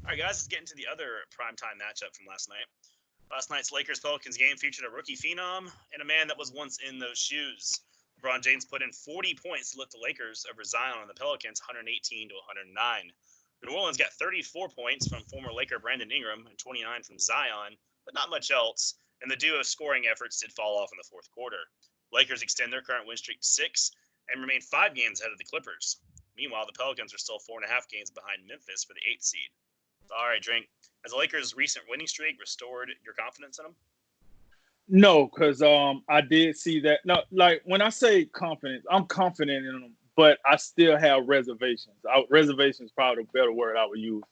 All right, guys, let's get into the other primetime matchup from last night. Last night's Lakers-Pelicans game featured a rookie phenom and a man that was once in those shoes. LeBron James put in 40 points to lift the Lakers over Zion and the Pelicans 118 to 109. New Orleans got 34 points from former Laker Brandon Ingram and 29 from Zion, but not much else, and the duo's scoring efforts did fall off in the fourth quarter. Lakers extend their current win streak to 6 and remain 5 games ahead of the Clippers. Meanwhile, the Pelicans are still 4.5 games behind Memphis for the 8th seed. All right, Drink. Has the Lakers' recent winning streak restored your confidence in them? No, because I did see that. No, like when I say confidence, I'm confident in them, but I still have reservations. Reservations is probably the better word I would use.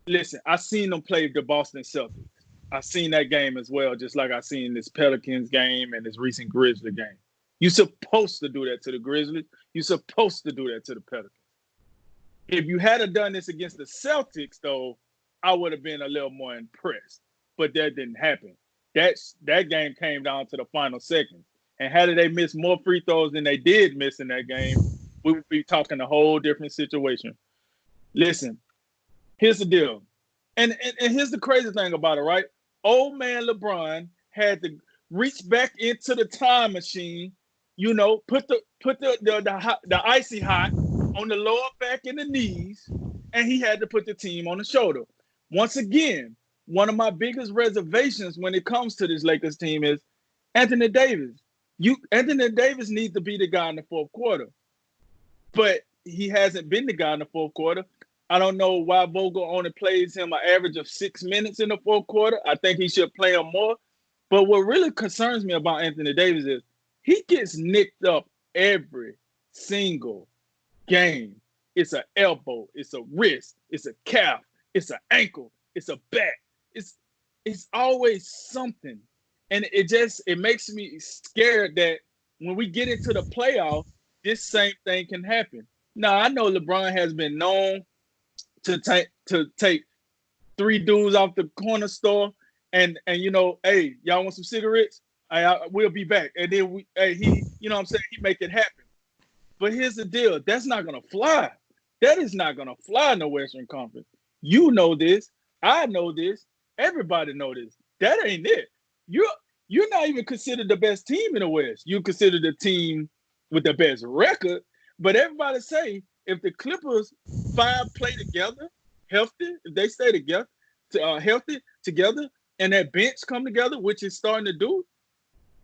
Listen, I seen them play the Boston Celtics. I seen that game as well, just like I seen this Pelicans game and this recent Grizzly game. You're supposed to do that to the Grizzlies. You're supposed to do that to the Pelicans. If you had done this against the Celtics, though, I would have been a little more impressed. But that didn't happen. That game came down to the final seconds. And had they missed more free throws than they did miss in that game, we would be talking a whole different situation. Listen, here's the deal. And here's the crazy thing about it, right? Old man LeBron had to reach back into the time machine, put the icy hot on the lower back and the knees, and he had to put the team on the shoulder. Once again, one of my biggest reservations when it comes to this Lakers team is Anthony Davis. Anthony Davis needs to be the guy in the fourth quarter, but he hasn't been the guy in the fourth quarter. I don't know why Vogel only plays him an average of 6 minutes in the fourth quarter. I think he should play him more. But what really concerns me about Anthony Davis is he gets nicked up every single game. It's an elbow, it's a wrist, it's a calf, it's an ankle, it's a back. It's always something. And it makes me scared that when we get into the playoffs, this same thing can happen. Now, I know LeBron has been known to take 3 dudes off the corner store and hey, y'all want some cigarettes? We'll be back. And then he make it happen. But here's the deal. That's not going to fly. That is not going to fly in the Western Conference. You know this. I know this. Everybody know this. That ain't it. You're not even considered the best team in the West. You consider the team with the best record. But everybody say if the Clippers 5 play together, healthy, if they stay together, healthy together, and that bench come together, which is starting to do,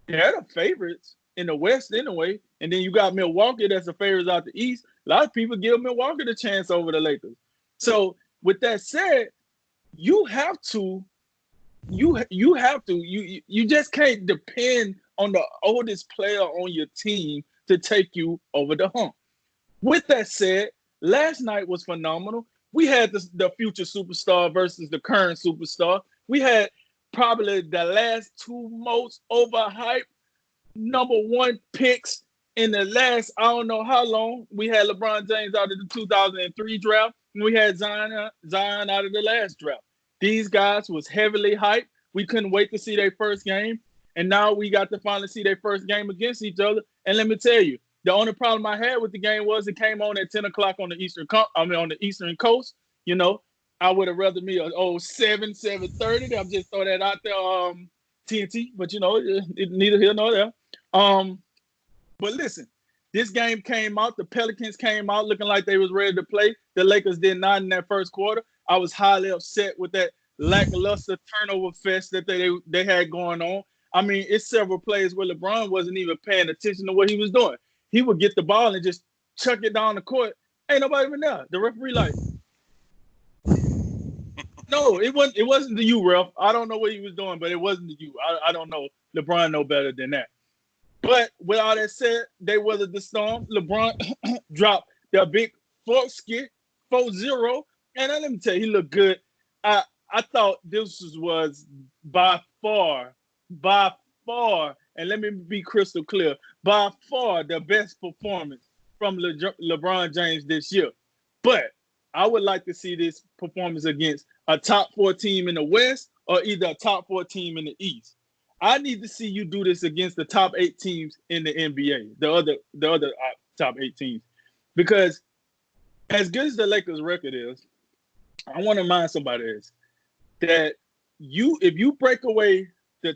they're the favorites in the West anyway. And then you got Milwaukee that's the favorites out the East. A lot of people give Milwaukee the chance over the Lakers. So with that said, you just can't depend on the oldest player on your team to take you over the hump. With that said, last night was phenomenal. We had the future superstar versus the current superstar. We had probably the last 2 most overhyped number 1 picks in the last, I don't know how long. We had LeBron James out of the 2003 draft, and we had Zion out of the last draft. These guys was heavily hyped. We couldn't wait to see their first game, and now we got to finally see their first game against each other. And let me tell you, the only problem I had with the game was it came on at 10 o'clock on the Eastern Coast. I would have rather me 7:30. I'm just throw that out there, TNT. But neither here nor there. But listen, this game came out. The Pelicans came out looking like they was ready to play. The Lakers did not in that first quarter. I was highly upset with that lackluster turnover fest that they had going on. I mean, it's several plays where LeBron wasn't even paying attention to what he was doing. He would get the ball and just chuck it down the court. Ain't nobody even there. The referee like, no, it wasn't to you, ref. I don't know what he was doing, but it wasn't to you. I don't know. LeBron know better than that. But with all that said, they weathered the storm. LeBron dropped the big 4-0. And let me tell you, he looked good. I thought this was by far, and let me be crystal clear, by far the best performance from LeBron James this year. But I would like to see this performance against a top 4 team in the West or either a top 4 team in the East. I need to see you do this against the top 8 teams in the NBA, the other top 8 teams. Because as good as the Lakers record is, I want to remind somebody this, that if you break away the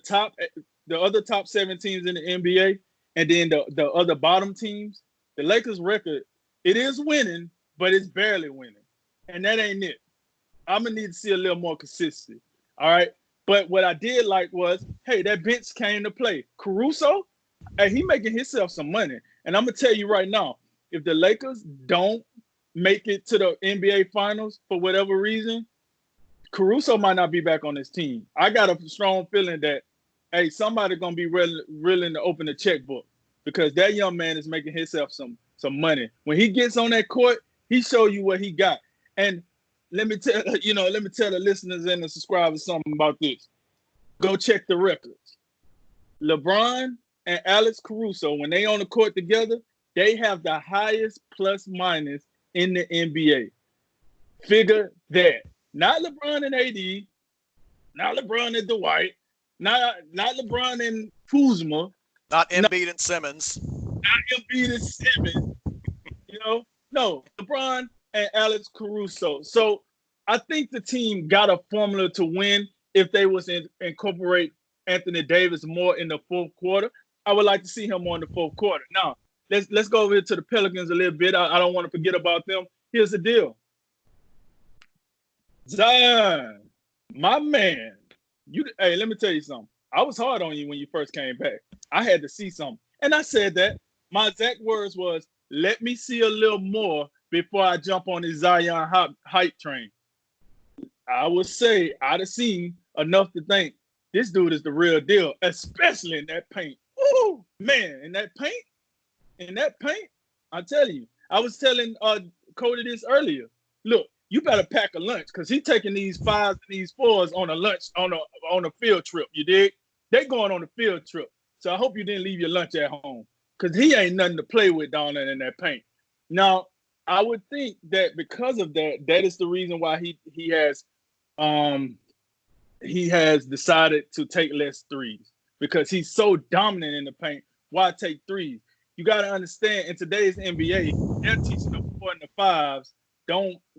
other top 7 teams in the NBA, and then the other bottom teams, the Lakers record, it is winning, but it's barely winning. And that ain't it. I'm gonna need to see a little more consistency. All right. But what I did like was, hey, that bench came to play. Caruso, hey, he making himself some money. And I'm gonna tell you right now, if the Lakers don't make it to the NBA Finals for whatever reason, Caruso might not be back on this team. I got a strong feeling that, hey, somebody gonna be willing to open the checkbook, because that young man is making himself some money. When he gets on that court, he show you what he got. And let me tell the listeners and the subscribers something about this. Go check the records. LeBron and Alex Caruso, when they on the court together, they have the highest plus minus in the NBA. Figure that. Not LeBron and AD, not LeBron and Dwight, not LeBron and Kuzma, not Embiid and Simmons, not Embiid and Simmons. No, LeBron and Alex Caruso. So I think the team got a formula to win if they was incorporate Anthony Davis more in the fourth quarter. I would like to see him more in the fourth quarter. Now, let's go over to the Pelicans a little bit. I don't want to forget about them. Here's the deal. Zion, my man, hey, let me tell you something. I was hard on you when you first came back. I had to see something. And I said that. My exact words was, let me see a little more before I jump on this Zion hype train. I would say I'd have seen enough to think this dude is the real deal, especially in that paint. Ooh, man, in that paint, I tell you. I was telling Cody this earlier. Look, you better pack a lunch, because he's taking these 5s and these 4s on a lunch on a field trip. You dig? They going on a field trip. So I hope you didn't leave your lunch at home, because he ain't nothing to play with down there in that paint. Now, I would think that because of that, that is the reason why he has decided to take less threes, because he's so dominant in the paint. Why take threes? You got to understand, in today's NBA, they're teaching the 4 and the 5s.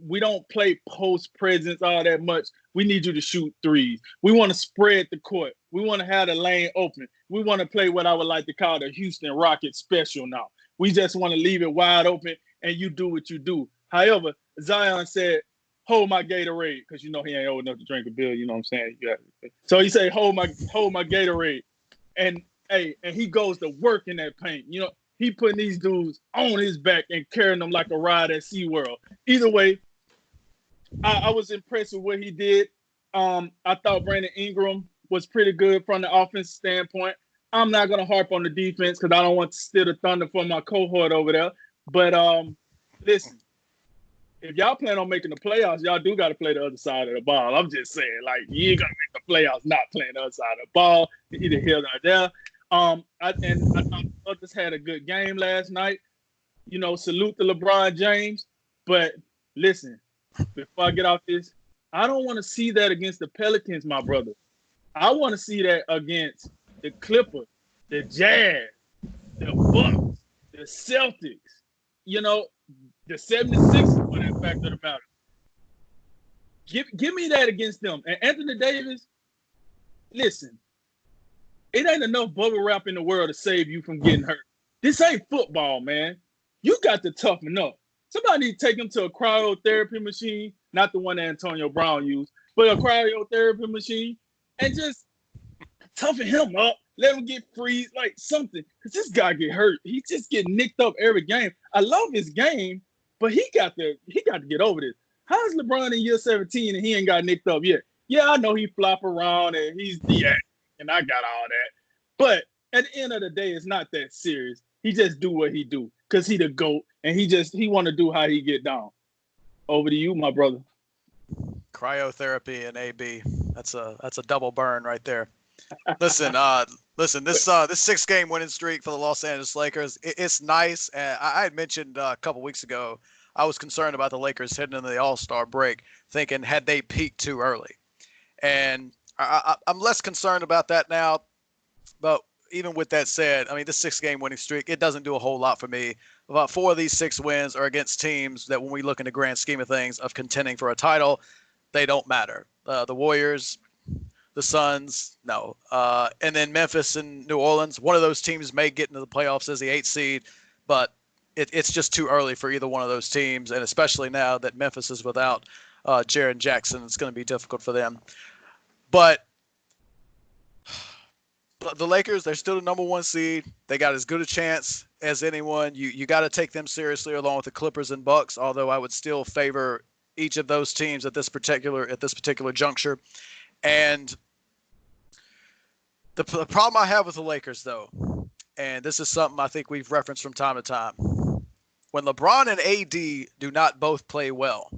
We don't play post presence all that much. We need you to shoot threes. We want to spread the court. We want to have the lane open. We want to play what I would like to call the Houston Rockets special now. We just want to leave it wide open, and you do what you do. However, Zion said, hold my Gatorade, because he ain't old enough to drink a beer, you know what I'm saying? So he said, hold my Gatorade. And he goes to work in that paint. He putting these dudes on his back and carrying them like a ride at SeaWorld. Either way, I was impressed with what he did. I thought Brandon Ingram was pretty good from the offense standpoint. I'm not going to harp on the defense, because I don't want to steal the thunder from my cohort over there. But listen, if y'all plan on making the playoffs, y'all do got to play the other side of the ball. I'm just saying, like, you ain't going to make the playoffs not playing the other side of the ball. Either here or there. I thought the others had a good game last night. Salute to LeBron James. But listen, before I get off this, I don't want to see that against the Pelicans, my brother. I want to see that against the Clippers, the Jazz, the Bucks, the Celtics, the 76ers, for that fact of the matter. Give me that against them. And Anthony Davis, listen, it ain't enough bubble wrap in the world to save you from getting hurt. This ain't football, man. You got to toughen up. Somebody need to take him to a cryotherapy machine, not the one that Antonio Brown used, but a cryotherapy machine, and just toughen him up. Let him get freeze, like something. Because this guy get hurt. He just get nicked up every game. I love his game, but he got to get over this. How's LeBron in year 17 and he ain't got nicked up yet? Yeah, I know he flop around and he's deactive, and I got all that. But at the end of the day, it's not that serious. He just do what he do, because he the GOAT, and he want to do how he get down. Over to you, my brother. Cryotherapy and AB. That's a double burn right there. Listen, this 6-game winning streak for the Los Angeles Lakers, it's nice. And I had mentioned a couple weeks ago, I was concerned about the Lakers heading into the All-Star break, thinking had they peaked too early. And I'm less concerned about that now. But even with that said, I mean, this 6-game winning streak, it doesn't do a whole lot for me. about 4 of these 6 wins are against teams that, when we look in the grand scheme of things of contending for a title, they don't matter. The Warriors, the Suns, no. And then Memphis and New Orleans, one of those teams may get into the playoffs as the 8th seed, but it's just too early for either one of those teams, and especially now that Memphis is without Jaren Jackson, it's going to be difficult for them. But the Lakers, they're still the number 1 seed. They got as good a chance as anyone. You got to take them seriously, along with the Clippers and Bucks, although I would still favor each of those teams at this particular juncture. And the problem I have with the Lakers, though, and this is something I think we've referenced from time to time, when LeBron and AD do not both play well,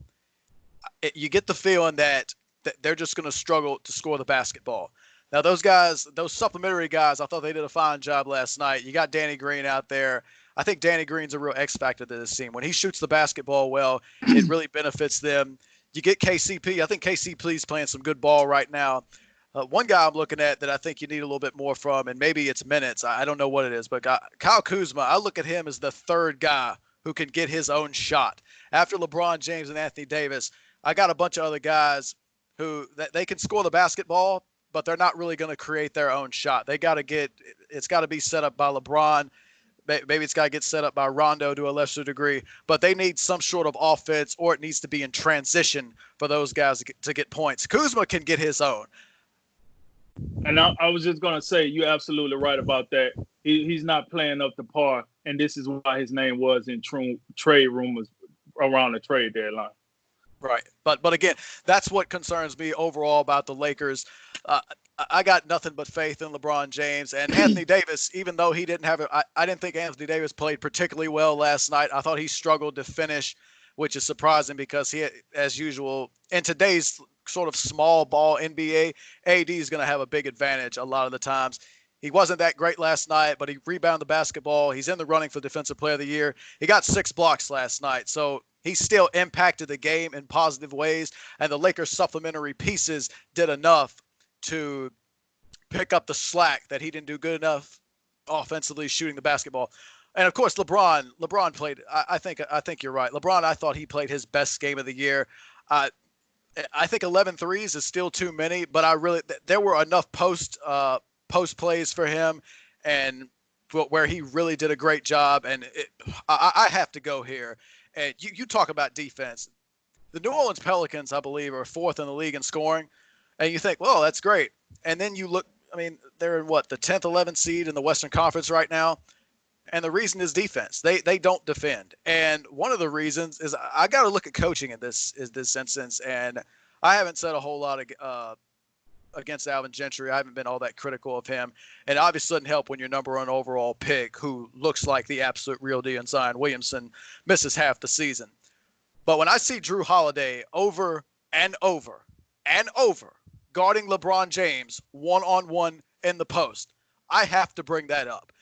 you get the feeling that they're just going to struggle to score the basketball. Now, those guys, those supplementary guys, I thought they did a fine job last night. You got Danny Green out there. I think Danny Green's a real X factor to this team. When he shoots the basketball well, it really benefits them. You get KCP. I think KCP's playing some good ball right now. One guy I'm looking at that I think you need a little bit more from, and maybe it's minutes. I don't know what it is, but Kyle Kuzma, I look at him as the third guy who can get his own shot. After LeBron James and Anthony Davis, I got a bunch of other guys who they can score the basketball, but they're not really going to create their own shot. It's got to be set up by LeBron. Maybe it's got to get set up by Rondo to a lesser degree, but they need some sort of offense, or it needs to be in transition for those guys to get points. Kuzma can get his own. And I was just going to say, you're absolutely right about that. He's not playing up to par, and this is why his name was in trade rumors around the trade deadline. Right. But again, that's what concerns me overall about the Lakers. I got nothing but faith in LeBron James and Anthony Davis, even though he didn't have I didn't think Anthony Davis played particularly well last night. I thought he struggled to finish, which is surprising because he, as usual, in today's sort of small ball NBA, AD is going to have a big advantage a lot of the times. He wasn't that great last night, but he rebounded the basketball. He's in the running for Defensive Player of the Year. He got 6 blocks last night, so he still impacted the game in positive ways, and the Lakers' supplementary pieces did enough to pick up the slack that he didn't do good enough offensively shooting the basketball. And of course, LeBron played. I think you're right. LeBron, I thought he played his best game of the year. I think 11 threes is still too many, but there were enough post plays for him, and where he really did a great job. And I have to go here. And you talk about defense. The New Orleans Pelicans, I believe, are 4th in the league in scoring. And you think, well, that's great. And then you look, they're in the 10th, 11th seed in the Western Conference right now. And the reason is defense. They don't defend. And one of the reasons is I got to look at coaching in this instance. And I haven't said a whole lot against Alvin Gentry. I haven't been all that critical of him. And obviously doesn't help when your number 1 overall pick, who looks like the absolute real deal, and Zion Williamson, misses half the season. But when I see Drew Holiday over and over and over guarding LeBron James one-on-one in the post, I have to bring that up.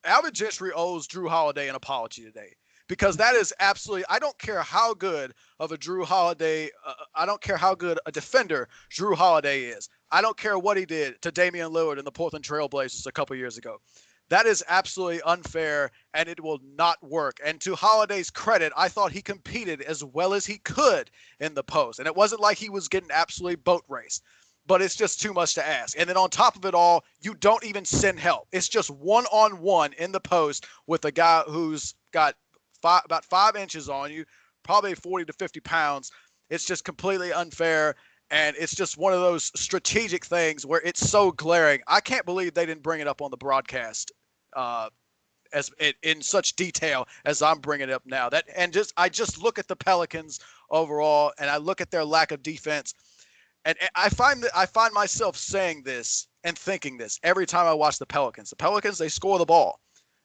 Alvin Gentry owes Drew Holiday an apology today, because that is absolutely, I don't care how good of a Drew Holiday, I don't care how good a defender Drew Holiday is. I don't care what he did to Damian Lillard in the Portland Trail Blazers a couple years ago. That is absolutely unfair, and it will not work. And to Holiday's credit, I thought he competed as well as he could in the post. And it wasn't like he was getting absolutely boat raced, but it's just too much to ask. And then on top of it all, you don't even send help. It's just one-on-one in the post with a guy who's got about 5 inches on you, probably 40 to 50 pounds. It's just completely unfair. And it's just one of those strategic things where it's so glaring. I can't believe they didn't bring it up on the broadcast in such detail as I'm bringing it up now. I just look at the Pelicans overall, and I look at their lack of defense, and I find myself saying this and thinking this every time I watch the Pelicans. The Pelicans, they score the ball.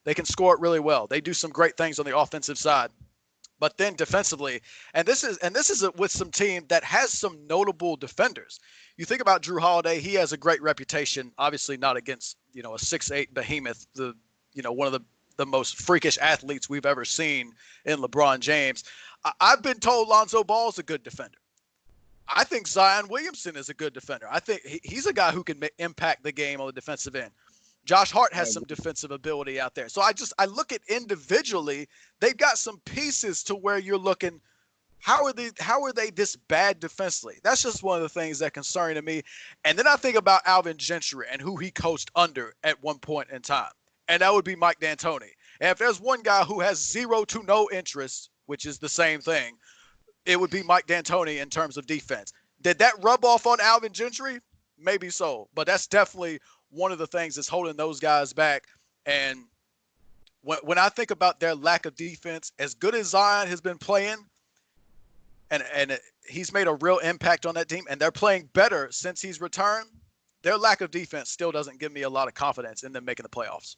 They can score it really well. They do some great things on the offensive side. But then defensively, and this is with some team that has some notable defenders. You think about Drew Holiday; he has a great reputation. Obviously, not against a 6'8" behemoth, one of the most freakish athletes we've ever seen in LeBron James. I've been told Lonzo Ball's a good defender. I think Zion Williamson is a good defender. I think he's a guy who can impact the game on the defensive end. Josh Hart has some defensive ability out there. So I look at individually, they've got some pieces to where you're looking, how are they this bad defensively? That's just one of the things that concern to me. And then I think about Alvin Gentry and who he coached under at one point in time. And that would be Mike D'Antoni. And if there's one guy who has zero to no interest, which is the same thing, it would be Mike D'Antoni in terms of defense. Did that rub off on Alvin Gentry? Maybe so. But that's definitely one of the things that's holding those guys back. And when I think about their lack of defense, as good as Zion has been playing, and he's made a real impact on that team, and they're playing better since he's returned, their lack of defense still doesn't give me a lot of confidence in them making the playoffs.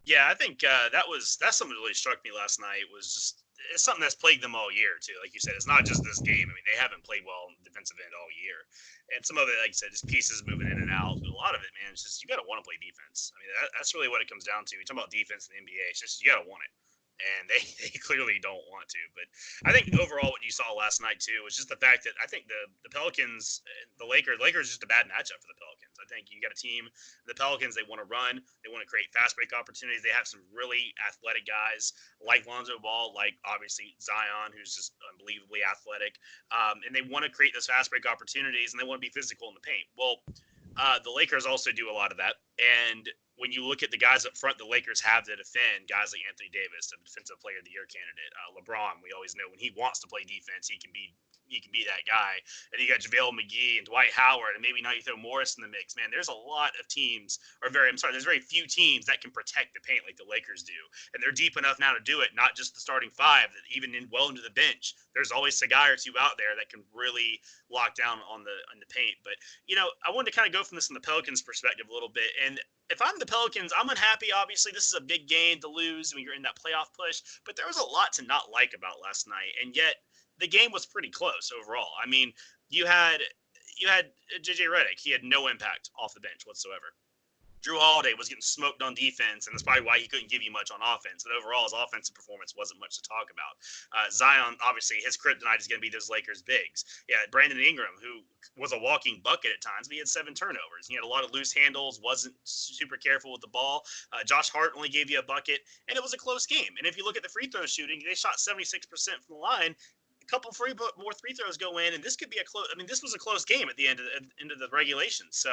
Yeah, I think that's something that really struck me last night. Was just it's something that's plagued them all year too. Like you said, it's not just this game. I mean, they haven't played well on the defensive end all year, and some of it, like you said, just pieces moving in and out. But a lot of it, man, it's just you got to want to play defense. I mean, that's really what it comes down to. You talk about defense in the NBA. It's just you got to want it. And they clearly don't want to. But I think overall what you saw last night, too, was just the fact that I think the Pelicans, the Lakers is just a bad matchup for the Pelicans. I think you got a team, the Pelicans, they want to run. They want to create fast break opportunities. They have some really athletic guys like Lonzo Ball, like obviously Zion, who's just unbelievably athletic. And they want to create those fast break opportunities, and they want to be physical in the paint. Well, the Lakers also do a lot of that. And when you look at the guys up front, the Lakers have to defend guys like Anthony Davis, a Defensive Player of the Year candidate. LeBron, we always know when he wants to play defense, he can be that guy. And you got JaVale McGee and Dwight Howard, and maybe now you throw Morris in the mix. Man, there's a lot of teams, there's very few teams that can protect the paint like the Lakers do. And they're deep enough now to do it, not just the starting five, that even well into the bench, there's always a guy or two out there that can really lock down on the paint. But, I wanted to kind of go from this in the Pelicans perspective a little bit. And if I'm the Pelicans, I'm unhappy. Obviously, this is a big game to lose when you're in that playoff push. But there was a lot to not like about last night, and yet the game was pretty close overall. I mean, you had JJ Redick. He had no impact off the bench whatsoever. Drew Holiday was getting smoked on defense, and that's probably why he couldn't give you much on offense. But overall, his offensive performance wasn't much to talk about. Zion, obviously, his kryptonite is going to be those Lakers bigs. Yeah, Brandon Ingram, who was a walking bucket at times, but he had 7 turnovers. He had a lot of loose handles, wasn't super careful with the ball. Josh Hart only gave you a bucket, and it was a close game. And if you look at the free throw shooting, they shot 76% from the line. A couple more free throws go in, and this could be this was a close game at the end of the regulation. So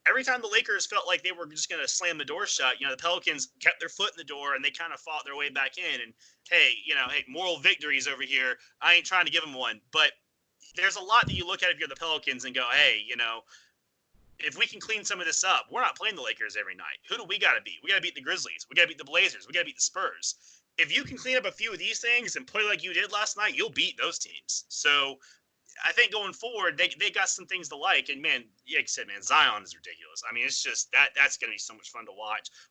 every time the Lakers felt like they were just going to slam the door shut, the Pelicans kept their foot in the door and they kind of fought their way back in. And hey, moral victories over here. I ain't trying to give them one, but there's a lot that you look at if you're the Pelicans and go, hey, if we can clean some of this up, we're not playing the Lakers every night. Who do we got to beat? We got to beat the Grizzlies. We got to beat the Blazers. We got to beat the Spurs. If you can clean up a few of these things and play like you did last night, you'll beat those teams. So I think going forward, they got some things to like. And, man, like I said, man, Zion is ridiculous. I mean, it's just that's going to be so much fun to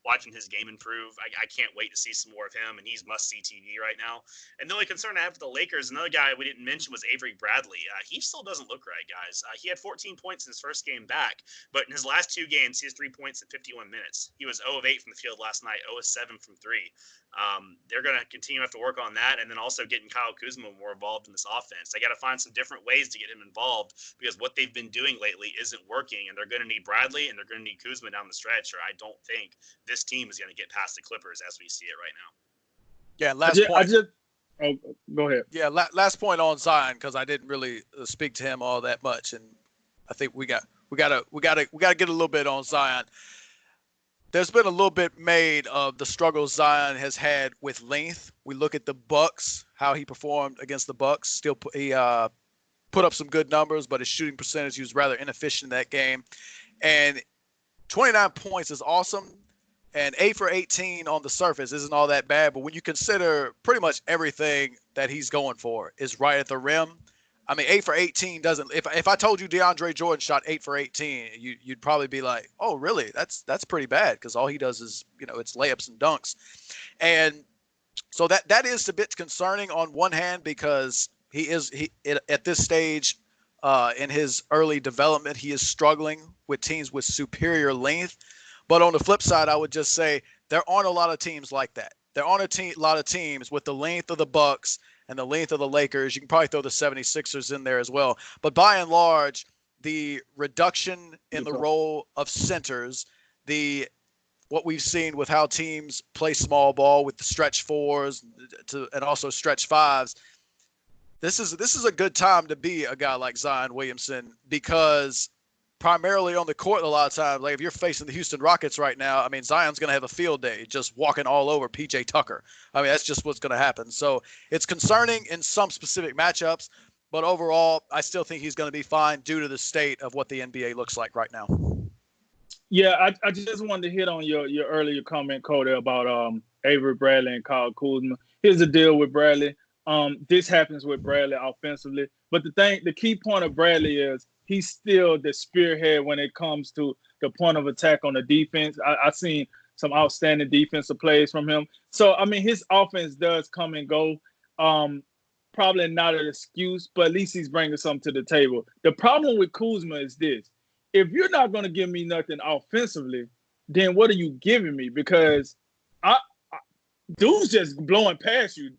watching his game improve. I can't wait to see some more of him, and he's must-see TV right now. And the only concern I have with the Lakers, another guy we didn't mention was Avery Bradley. He still doesn't look right, guys. He had 14 points in his first game back, but in his last 2 games, he has 3 points in 51 minutes. He was 0 of 8 from the field last night, 0 of 7 from 3. They're going to continue to have to work on that, and then also getting Kyle Kuzma more involved in this offense. They got to find some different ways to get him involved because what they've been doing lately isn't working, and they're going to need Bradley and they're going to need Kuzma down the stretch, or I don't think this team is going to get past the Clippers as we see it right now. Yeah, go ahead. Yeah, last point on Zion, because I didn't really speak to him all that much, and I think we got to get a little bit on Zion. There's been a little bit made of the struggles Zion has had with length. We look at the Bucks, how he performed against the Bucks. He put up some good numbers, but his shooting percentage, he was rather inefficient in that game. And 29 points is awesome. And 8 for 18 on the surface isn't all that bad. But when you consider pretty much everything that he's going for is right at the rim, I mean, 8 for 18 doesn't. If I told you DeAndre Jordan shot 8 for 18, you'd probably be like, "Oh, really? That's pretty bad," because all he does is it's layups and dunks, and so that is a bit concerning on one hand because he at this stage in his early development he is struggling with teams with superior length. But on the flip side, I would just say there aren't a lot of teams like that. There aren't a lot of teams with the length of the Bucks and the length of the Lakers. You can probably throw the 76ers in there as well. But by and large, the reduction in the role of centers, what we've seen with how teams play small ball with the stretch fours and also stretch fives. This is a good time to be a guy like Zion Williamson, because primarily on the court a lot of times, like if you're facing the Houston Rockets right now, I mean, Zion's going to have a field day just walking all over PJ Tucker. I mean, that's just what's going to happen. So it's concerning in some specific matchups, but overall, I still think he's going to be fine due to the state of what the NBA looks like right now. Yeah, I just wanted to hit on your earlier comment, Cody, about Avery Bradley and Kyle Kuzma. Here's the deal with Bradley. This happens with Bradley offensively, but the key point of Bradley is he's still the spearhead when it comes to the point of attack on the defense. I've seen some outstanding defensive plays from him. So, I mean, his offense does come and go. Probably not an excuse, but at least he's bringing something to the table. The problem with Kuzma is this. If you're not going to give me nothing offensively, then what are you giving me? Because dude's just blowing past you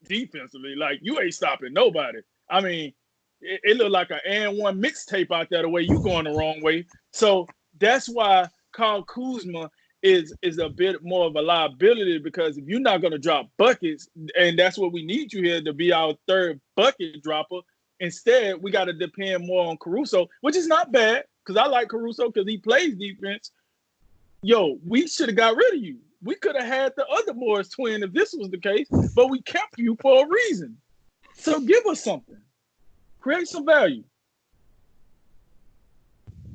defensively. Like, you ain't stopping nobody. I mean, it looked like an and one mixtape out there the way you going the wrong way. So that's why Kyle Kuzma is a bit more of a liability, because if you're not going to drop buckets, and that's what we need you here to be our third bucket dropper, instead we got to depend more on Caruso, which is not bad, because I like Caruso because he plays defense. Yo, we should have got rid of you. We could have had the other Morris twin if this was the case, but we kept you for a reason. So give us something. Create some value.